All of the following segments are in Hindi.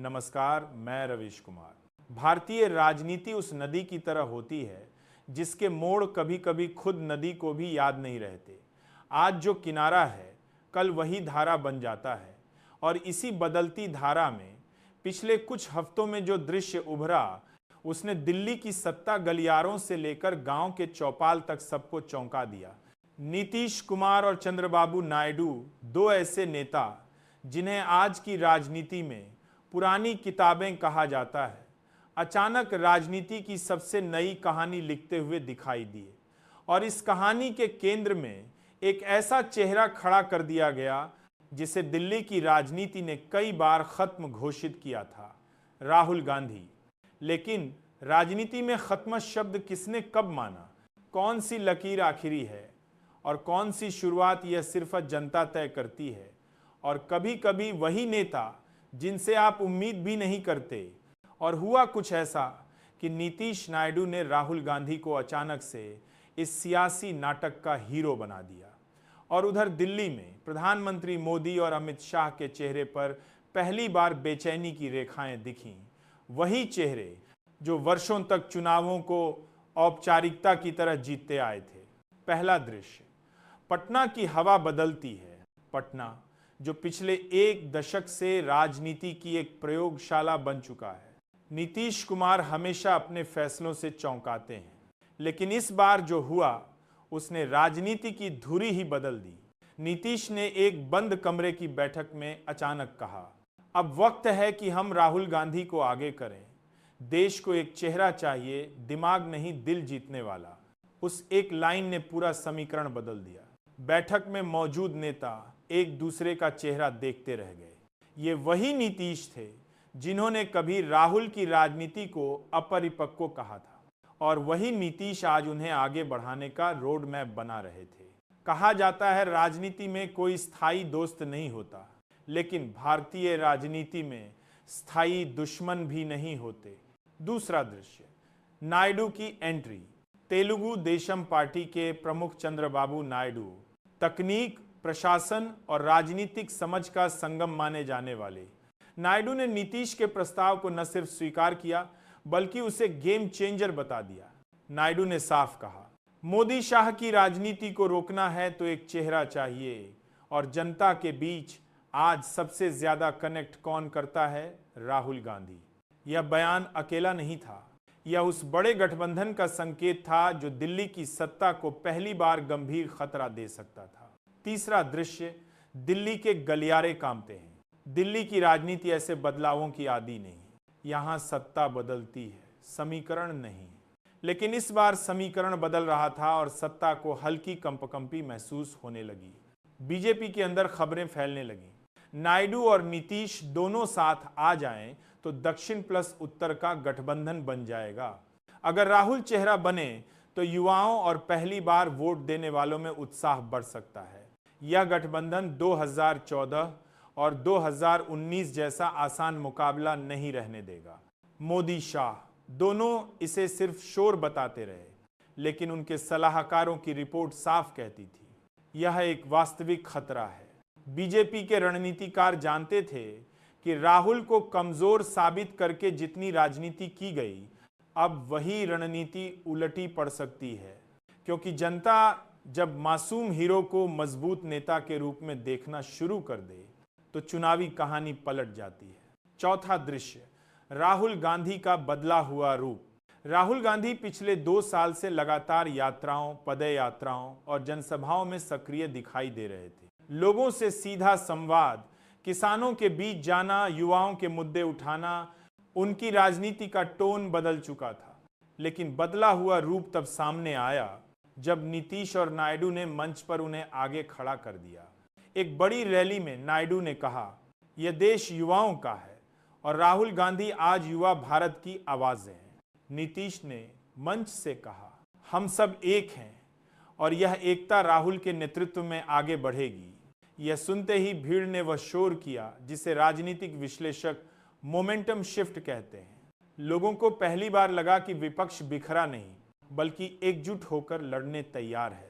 नमस्कार, मैं रवीश कुमार। भारतीय राजनीति उस नदी की तरह होती है जिसके मोड़ कभी कभी खुद नदी को भी याद नहीं रहते। आज जो किनारा है कल वही धारा बन जाता है और इसी बदलती धारा में पिछले कुछ हफ्तों में जो दृश्य उभरा उसने दिल्ली की सत्ता गलियारों से लेकर गांव के चौपाल तक सबको चौंका दिया। नीतीश कुमार और चंद्रबाबू नायडू, दो ऐसे नेता जिन्हें आज की राजनीति में पुरानी किताबें कहा जाता है, अचानक राजनीति की सबसे नई कहानी लिखते हुए दिखाई दिए और इस कहानी के केंद्र में एक ऐसा चेहरा खड़ा कर दिया गया जिसे दिल्ली की राजनीति ने कई बार खत्म घोषित किया था, राहुल गांधी। लेकिन राजनीति में खत्म शब्द किसने कब माना, कौन सी लकीर आखिरी है और कौन सी शुरुआत यह सिर्फ जनता तय करती है। और कभी कभी वही नेता जिनसे आप उम्मीद भी नहीं करते। और हुआ कुछ ऐसा कि नीतीश नायडू ने राहुल गांधी को अचानक से इस सियासी नाटक का हीरो बना दिया। और उधर दिल्ली में प्रधानमंत्री मोदी और अमित शाह के चेहरे पर पहली बार बेचैनी की रेखाएं दिखीं, वही चेहरे जो वर्षों तक चुनावों को औपचारिकता की तरह जीतते आए थे। पहला दृश्य, पटना की हवा बदलती है। पटना जो पिछले एक दशक से राजनीति की एक प्रयोगशाला बन चुका है। नीतीश कुमार हमेशा अपने फैसलों से चौंकाते हैं, लेकिन इस बार जो हुआ उसने राजनीति की धुरी ही बदल दी। नीतीश ने एक बंद कमरे की बैठक में अचानक कहा, अब वक्त है कि हम राहुल गांधी को आगे करें। देश को एक चेहरा चाहिए, दिमाग नहीं दिल जीतने वाला। उस एक लाइन ने पूरा समीकरण बदल दिया। बैठक में मौजूद नेता एक दूसरे का चेहरा देखते रह गए। ये वही नीतीश थे जिन्होंने कभी राहुल की राजनीति को अपरिपक्व कहा था और वही नीतीश आज उन्हें आगे बढ़ाने का रोड मैप बना रहे थे। कहा जाता है राजनीति में कोई स्थायी दोस्त नहीं होता, लेकिन भारतीय राजनीति में स्थायी दुश्मन भी नहीं होते। दूसरा दृश्य, नायडू की एंट्री। तेलुगु देशम पार्टी के प्रमुख चंद्रबाबू नायडू तकनीक, प्रशासन और राजनीतिक समझ का संगम माने जाने वाले नायडू ने नीतीश के प्रस्ताव को न सिर्फ स्वीकार किया बल्कि उसे गेम चेंजर बता दिया। नायडू ने साफ कहा, मोदी शाह की राजनीति को रोकना है तो एक चेहरा चाहिए और जनता के बीच आज सबसे ज्यादा कनेक्ट कौन करता है, राहुल गांधी। यह बयान अकेला नहीं था, यह उस बड़े गठबंधन का संकेत था जो दिल्ली की सत्ता को पहली बार गंभीर खतरा दे सकता था। तीसरा दृश्य, दिल्ली के गलियारे कांपते हैं। दिल्ली की राजनीति ऐसे बदलावों की आदी नहीं। यहाँ सत्ता बदलती है, समीकरण नहीं। लेकिन इस बार समीकरण बदल रहा था और सत्ता को हल्की कंपकंपी महसूस होने लगी। बीजेपी के अंदर खबरें फैलने लगीं। नायडू और नीतीश दोनों साथ आ जाएं तो दक्षिण प्लस उत्तर का गठबंधन बन जाएगा। अगर राहुल चेहरा बने तो युवाओं और पहली बार वोट देने वालों में उत्साह बढ़ सकता है। यह गठबंधन 2014 और 2019 जैसा आसान मुकाबला नहीं रहने देगा। मोदी शाह दोनों इसे सिर्फ शोर बताते रहे, लेकिन उनके सलाहकारों की रिपोर्ट साफ कहती थी यह एक वास्तविक खतरा है। बीजेपी के रणनीतिकार जानते थे कि राहुल को कमजोर साबित करके जितनी राजनीति की गई, अब वही रणनीति उलटी पड़ सकती है, क्योंकि जनता जब मासूम हीरो को मजबूत नेता के रूप में देखना शुरू कर दे तो चुनावी कहानी पलट जाती है। चौथा दृश्य, राहुल गांधी का बदला हुआ रूप। राहुल गांधी पिछले 2 साल से लगातार यात्राओं, पदयात्राओं और जनसभाओं में सक्रिय दिखाई दे रहे थे। लोगों से सीधा संवाद, किसानों के बीच जाना, युवाओं के मुद्दे उठाना, उनकी राजनीति का टोन बदल चुका था। लेकिन बदला हुआ रूप तब सामने आया जब नीतीश और नायडू ने मंच पर उन्हें आगे खड़ा कर दिया। एक बड़ी रैली में नायडू ने कहा, यह देश युवाओं का है और राहुल गांधी आज युवा भारत की आवाज़ें हैं। नीतीश ने मंच से कहा, हम सब एक हैं और यह एकता राहुल के नेतृत्व में आगे बढ़ेगी। यह सुनते ही भीड़ ने वह शोर किया जिसे राजनीतिक विश्लेषक मोमेंटम शिफ्ट कहते हैं। लोगों को पहली बार लगा कि विपक्ष बिखरा नहीं बल्कि एकजुट होकर लड़ने तैयार है।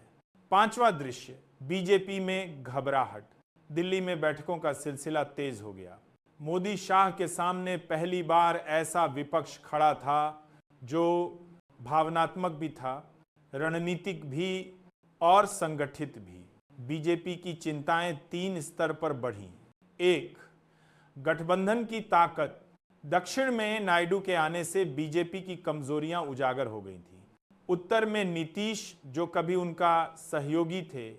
पांचवा दृश्य, बीजेपी में घबराहट। दिल्ली में बैठकों का सिलसिला तेज हो गया। मोदी शाह के सामने पहली बार ऐसा विपक्ष खड़ा था जो भावनात्मक भी था, रणनीतिक भी और संगठित भी। बीजेपी की चिंताएं 3 स्तर पर बढ़ी। 1, गठबंधन की ताकत। दक्षिण में नायडू के आने से बीजेपी की कमजोरियां उजागर हो गई थी। उत्तर में नीतीश, जो कभी उनका सहयोगी थे,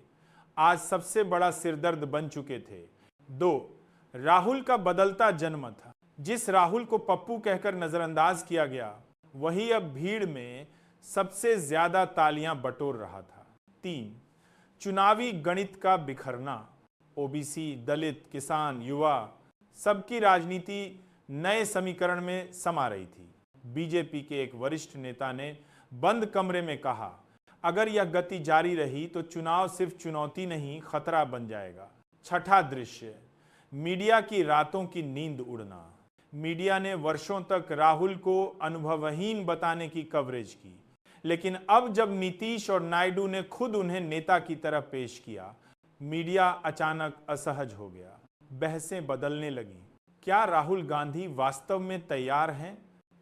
आज सबसे बड़ा सिरदर्द बन चुके थे। 2, राहुल का बदलता जन्म था। जिस राहुल को पप्पू कहकर नजरअंदाज किया गया, वही अब भीड़ में सबसे ज्यादा तालियां बटोर रहा था। 3, चुनावी गणित का बिखरना। ओबीसी, दलित, किसान, युवा, सबकी राजनीति नए समीकरण में समा रही थी। बीजेपी के एक वरिष्ठ नेता ने बंद कमरे में कहा, अगर यह गति जारी रही तो चुनाव सिर्फ चुनौती नहीं, खतरा बन जाएगा। छठा दृश्य, मीडिया की रातों की नींद उड़ना। मीडिया ने वर्षों तक राहुल को अनुभवहीन बताने की कवरेज की, लेकिन अब जब नीतीश और नायडू ने खुद उन्हें नेता की तरह पेश किया, मीडिया अचानक असहज हो गया। बहसें बदलने लगीं। क्या राहुल गांधी वास्तव में तैयार हैं?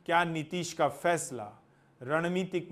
क्या नीतीश का फैसला रणनीतिक